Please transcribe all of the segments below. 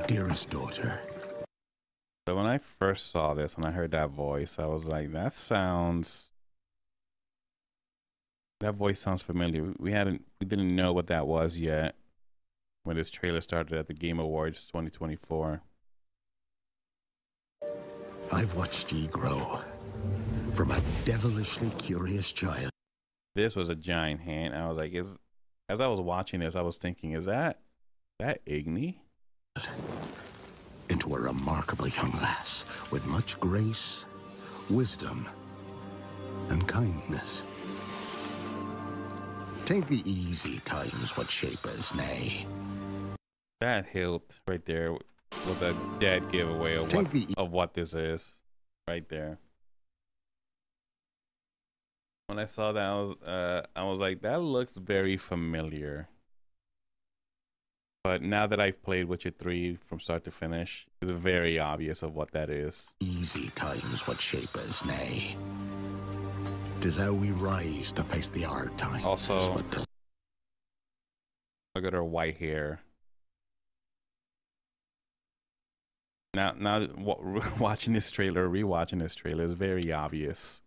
Dearest daughter. So when I first saw this and I heard that voice, I was like, that voice sounds familiar. We didn't know what that was yet when this trailer started at the Game Awards 2024. I've watched ye grow from a devilishly curious child. This was a giant hand. I was like, as I was watching this, I was thinking, is that Igni? Into a remarkable young lass with much grace, wisdom, and kindness. Take the easy times what shape us, nay. That hilt right there was a dead giveaway of what this is, right there. When I saw that, I was like, that looks very familiar. But now that I've played Witcher 3 from start to finish, it's very obvious of what that is. Easy times what shape us, nay. 'Tis how we rise to face the hard times. Also, look at her white hair. Now, watching this trailer, rewatching this trailer is very obvious.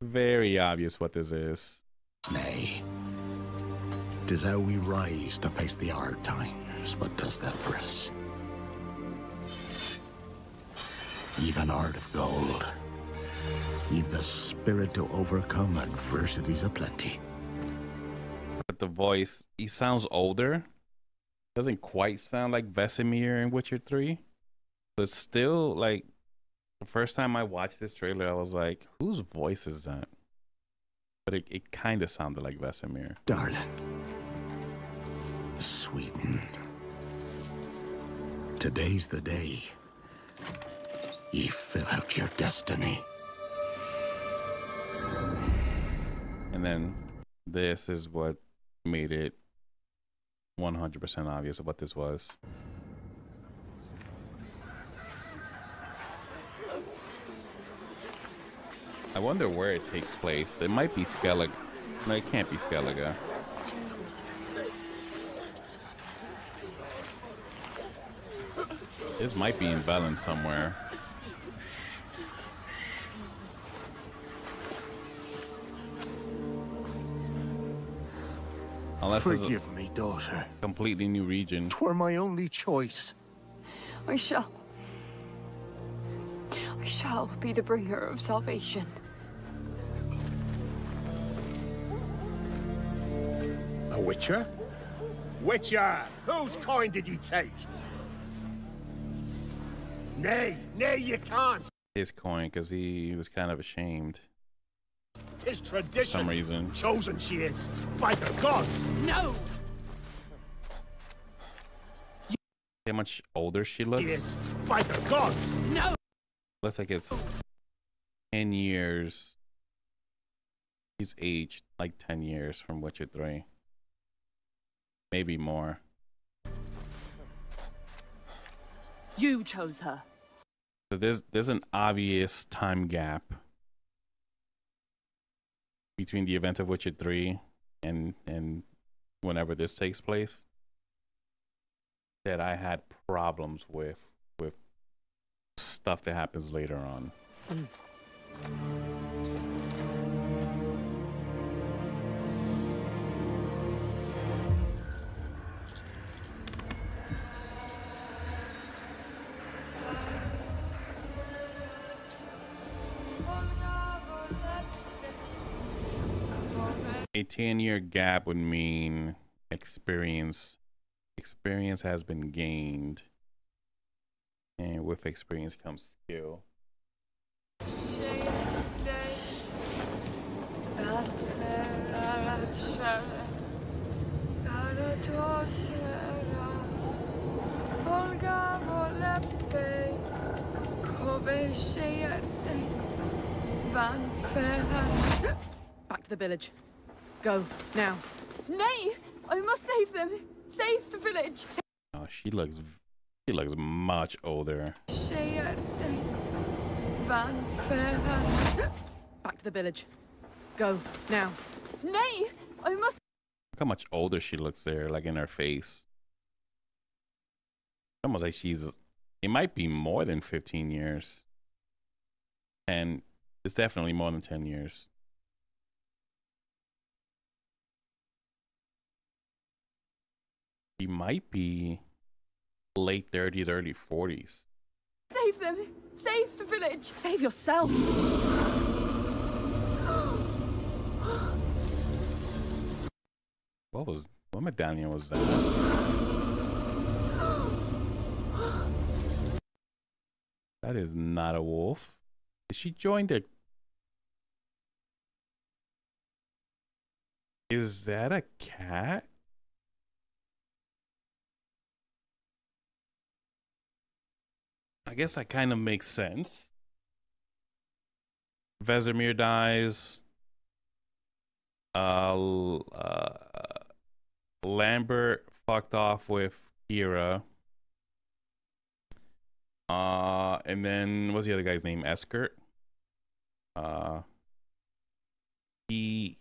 Very obvious what this is. Nay. 'Tis how we rise to face the hard times. What does that for us? Even heart of gold. You've the spirit to overcome adversities aplenty. But the voice, he sounds older. Doesn't quite sound like Vesemir in Witcher 3. But still, like, the first time I watched this trailer, I was like, whose voice is that? But it kind of sounded like Vesemir. Darling. Sweeten. Today's the day. Ye fill out your destiny. And then this is what made it 100% obvious of what this was. I wonder where it takes place. It might be Skellige. No, it can't be Skellige. This might be in Velen somewhere. Unless Forgive me, daughter. Completely new region. 'Twere my only choice. I shall be the bringer of salvation. A witcher? Witcher! Whose coin did ye take? Nay, you can't. His coin, because he was kind of ashamed. 'Tis tradition. For some reason. Chosen she is, by the gods. No! See how much older she looks? She is, by the gods. No! Looks like it's 10 years. He's aged like 10 years from Witcher 3. Maybe more. You chose her. So there's an obvious time gap between the event of Witcher 3 and whenever this takes place that I had problems with stuff that happens later on. Mm. 10-year gap would mean experience has been gained, and with experience comes skill. Back to the village. Go, now. Nay! I must save them! Save the village! Oh, she looks much older. Back to the village. Go, now. Nay! I must... Look how much older she looks there, like in her face. almost like it might be more than 15 years. And it's definitely more than 10 years. He might be late 30s, early 40s. Save them! Save the village! Save yourself! What medallion was that? That is not a wolf. Did she join the... Is that a cat? I guess that kind of makes sense. Vesemir dies. Lambert fucked off with Kira. And then what's the other guy's name? Eskert. He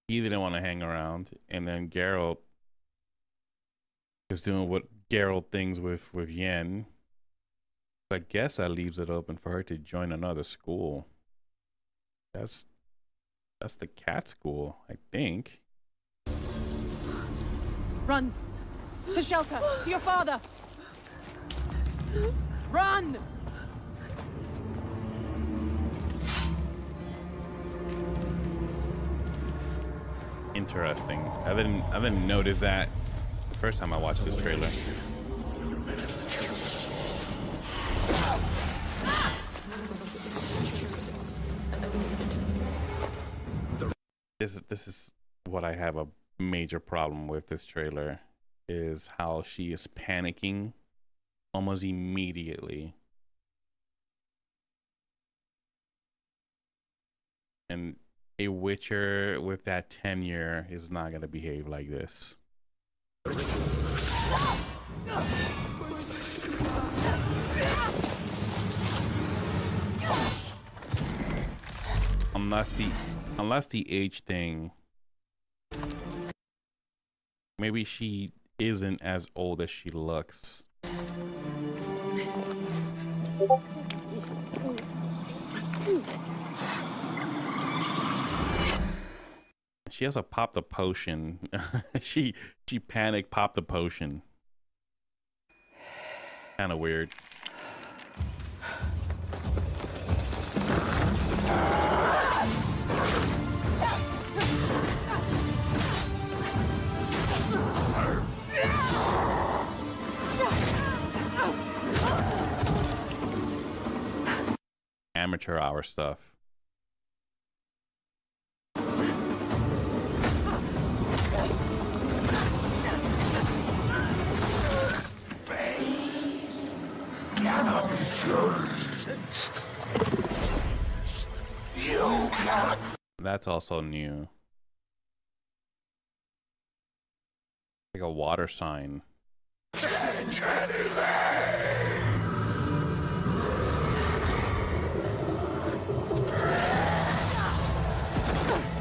didn't want to hang around, and then Geralt is doing what Geralt things with Yen. I guess that leaves it open for her to join another school. That's the cat school, I think. Run! To shelter! To your father! Run! Interesting. I didn't notice that the first time I watched this trailer. This is what I have a major problem with this trailer, is how she is panicking almost immediately. And a Witcher with that tenure is not gonna behave like this. Unless the age thing, maybe she isn't as old as she looks. She also popped the potion. she panicked, popped the potion. Kind of weird. Amateur hour stuff. Cannot be changed. You cannot. That's also new. Like a water sign. Change anything.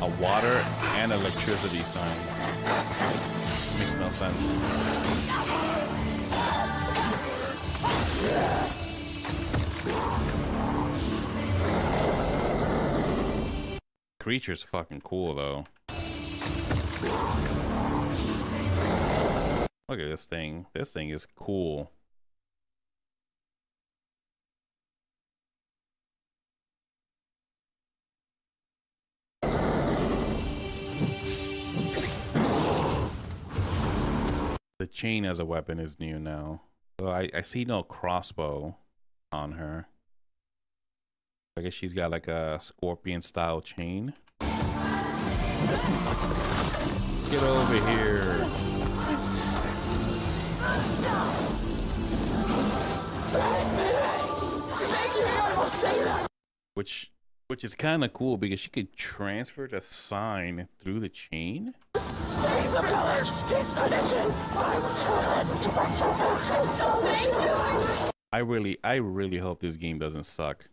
A water and electricity sign. Makes no sense. Creature's fucking cool though. Look at this thing. This thing is cool. The chain as a weapon is new now. So I see no crossbow on her. I guess she's got like a scorpion style chain. Get over here. Which is kind of cool because she could transfer the sign through the chain. I really hope this game doesn't suck.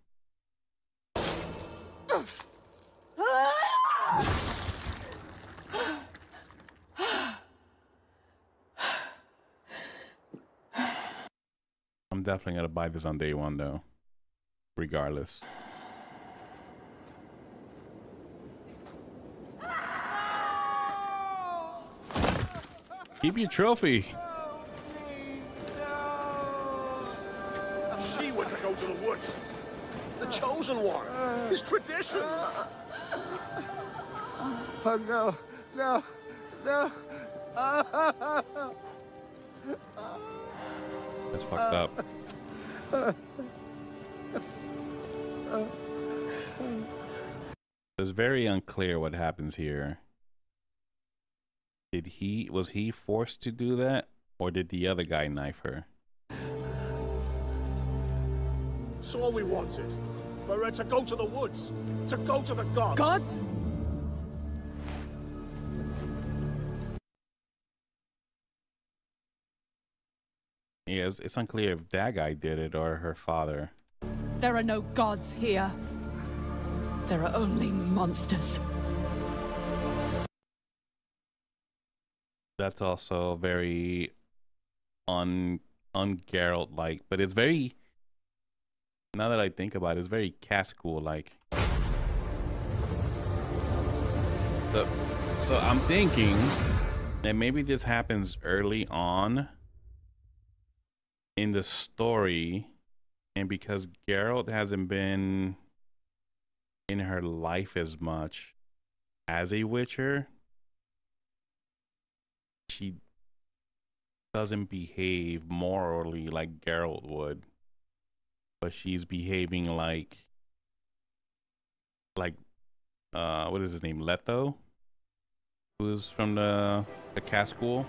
I'm definitely gonna buy this on day one though, regardless. Keep your trophy. She were to go to the woods. The chosen one. It's tradition. Oh, no, no, no. That's fucked up. It's very unclear what happens here. Was he forced to do that, or did the other guy knife her? It's all we wanted. For her to go to the woods. To go to the gods. Gods? Yeah, it's unclear if that guy did it or her father. There are no gods here. There are only monsters. That's also very un-Geralt like, but it's very, now that I think about it, it's very Cascool like. So I'm thinking that maybe this happens early on in the story, and because Geralt hasn't been in her life as much as a Witcher, she doesn't behave morally like Geralt would, but she's behaving like what is his name, Leto, who's from the Cascool,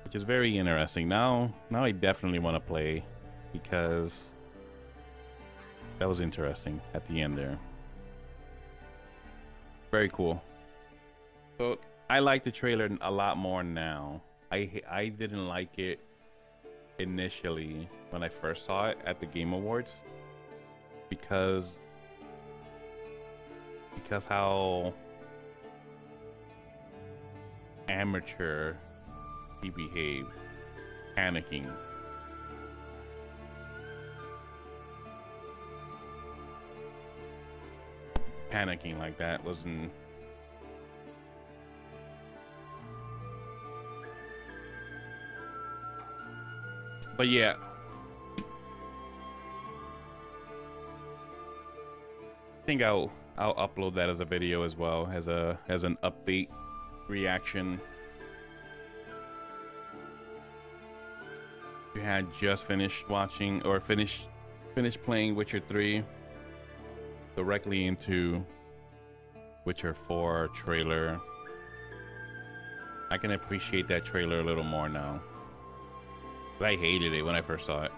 which is very interesting. Now I definitely want to play, because that was interesting at the end there. Very cool. So I like the trailer a lot more now. I didn't like it initially when I first saw it at the Game Awards, because how amateur he behaved, panicking. Panicking like that wasn't. But yeah, I think I'll upload that as a video as well, as an update reaction. You had just finished watching or finished playing Witcher 3, directly into Witcher 4 trailer. I can appreciate that trailer a little more now. But I hated it when I first saw it.